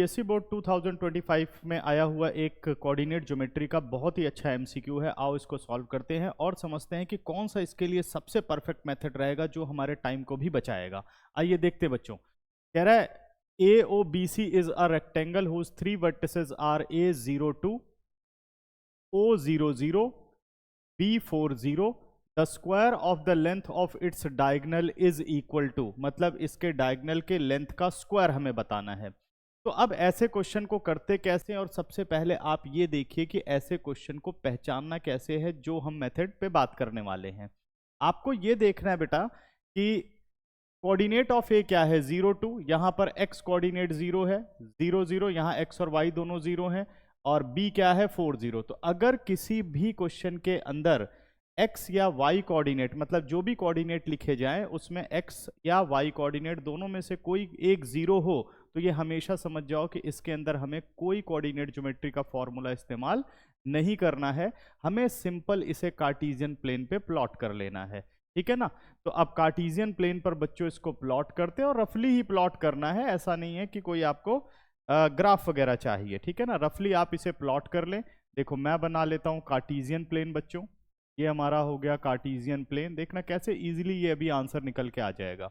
PSC board 2025 में आया हुआ एक कोऑर्डिनेट ज्योमेट्री का बहुत ही अच्छा एमसीक्यू है। आओ इसको सॉल्व करते हैं और समझते हैं कि कौन सा इसके लिए सबसे परफेक्ट मेथड रहेगा जो हमारे टाइम को भी बचाएगा। आइए देखते बच्चों। कह रहा है AOBC is a rectangle whose 3 vertices are A02, O00, B40, the square of the length of its diagonal is equal to, मतलब इसके डायगनल के लेंथ का स्क्वायर हमें बताना है। तो अब ऐसे क्वेश्चन को करते कैसे, और सबसे पहले आप ये देखिए कि ऐसे क्वेश्चन को पहचानना कैसे है जो हम मेथड पे बात करने वाले हैं। आपको ये देखना है बेटा कि कोऑर्डिनेट ऑफ ए क्या है 0 2, यहाँ पर x कोऑर्डिनेट 0 है, 0 0, यहाँ x और y दोनों 0 हैं, और b क्या है 4 0। तो अगर किसी भी क्वेश्चन के अंदर x या y कोऑर्डिनेट, मतलब जो भी कोऑर्डिनेट लिखे जाएं उसमें x या y कोऑर्डिनेट दोनों में से कोई एक 0 हो, तो ये हमेशा समझ जाओ कि इसके अंदर हमें कोई कोऑर्डिनेट ज्योमेट्री का फॉर्मूला इस्तेमाल नहीं करना है, हमें सिंपल इसे कार्टेशियन प्लेन पे प्लॉट कर लेना है। ठीक है ना। तो अब कार्टेशियन प्लेन पर बच्चों इसको प्लॉट करते हैं, और रफली ही प्लॉट करना है, ऐसा नहीं है कि कोई आपको ग्राफ वगैरह चाहिए। ठीक है ना, रफली आप इसे प्लॉट कर लें। देखो मैं बना लेता हूं कार्टेशियन प्लेन बच्चों, ये हमारा हो गया कार्टेशियन प्लेन। देखना कैसे इजीली ये अभी आंसर निकल के आ जाएगा।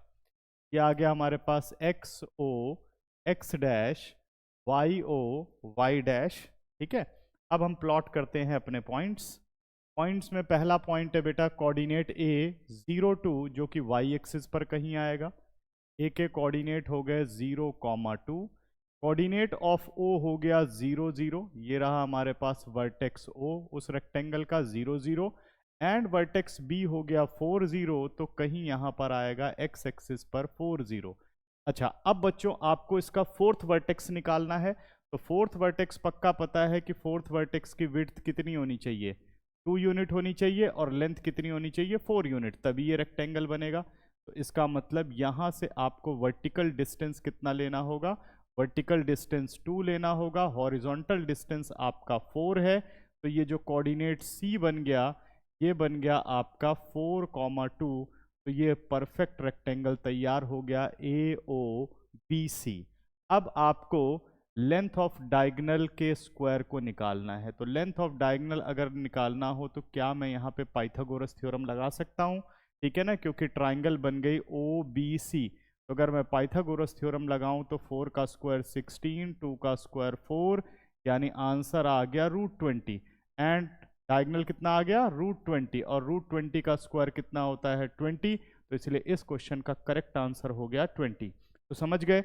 ये आ गया हमारे पास X O X dash, Y O Y dash. ठीक है, अब हम प्लॉट करते हैं अपने पॉइंट्स में पहला पॉइंट है बेटा कोऑर्डिनेट ए 0 2, जो कि वाई एक्सिस पर कहीं आएगा। ए के कोऑर्डिनेट हो गए 0, 2। कोऑर्डिनेट ऑफ ओ हो गया 0 0, ये रहा हमारे पास वर्टेक्स ओ उस रेक्टेंगल का 0 0, एंड वर्टेक्स बी हो गया 4 0, तो कहीं यहाँ पर आएगा एक्स एक्सिस पर 4 0। अच्छा, अब बच्चों आपको इसका फोर्थ वर्टेक्स निकालना है। तो फोर्थ वर्टेक्स पक्का पता है कि फोर्थ वर्टेक्स की विड्थ कितनी होनी चाहिए, 2 यूनिट होनी चाहिए, और लेंथ कितनी होनी चाहिए 4 यूनिट, तभी ये रेक्टेंगल बनेगा। तो इसका मतलब यहाँ से आपको वर्टिकल डिस्टेंस कितना लेना होगा, वर्टिकल डिस्टेंस 2 लेना होगा, हॉरिजॉन्टल डिस्टेंस आपका 4 है। तो ये जो कोऑर्डिनेट C बन गया, ये बन गया आपका 4, 2। तो ये परफेक्ट रेक्टेंगल तैयार हो गया AOBC। अब आपको लेंथ ऑफ डायगोनल के स्क्वायर को निकालना है। तो लेंथ ऑफ डायगोनल अगर निकालना हो तो क्या मैं यहाँ पे पाइथागोरस थ्योरम लगा सकता हूँ? ठीक है ना, क्योंकि ट्राइंगल बन गई OBC। तो अगर मैं पाइथागोरस थ्योरम लगाऊं तो 4 का स्क्वायर 16, 2 का स्क्वायर 4, यानी आंसर आ गया √20, एंड डायगोनल कितना आ गया √20, और √20 का स्क्वायर कितना होता है 20। तो इसलिए इस क्वेश्चन का करेक्ट आंसर हो गया 20। तो समझ गए।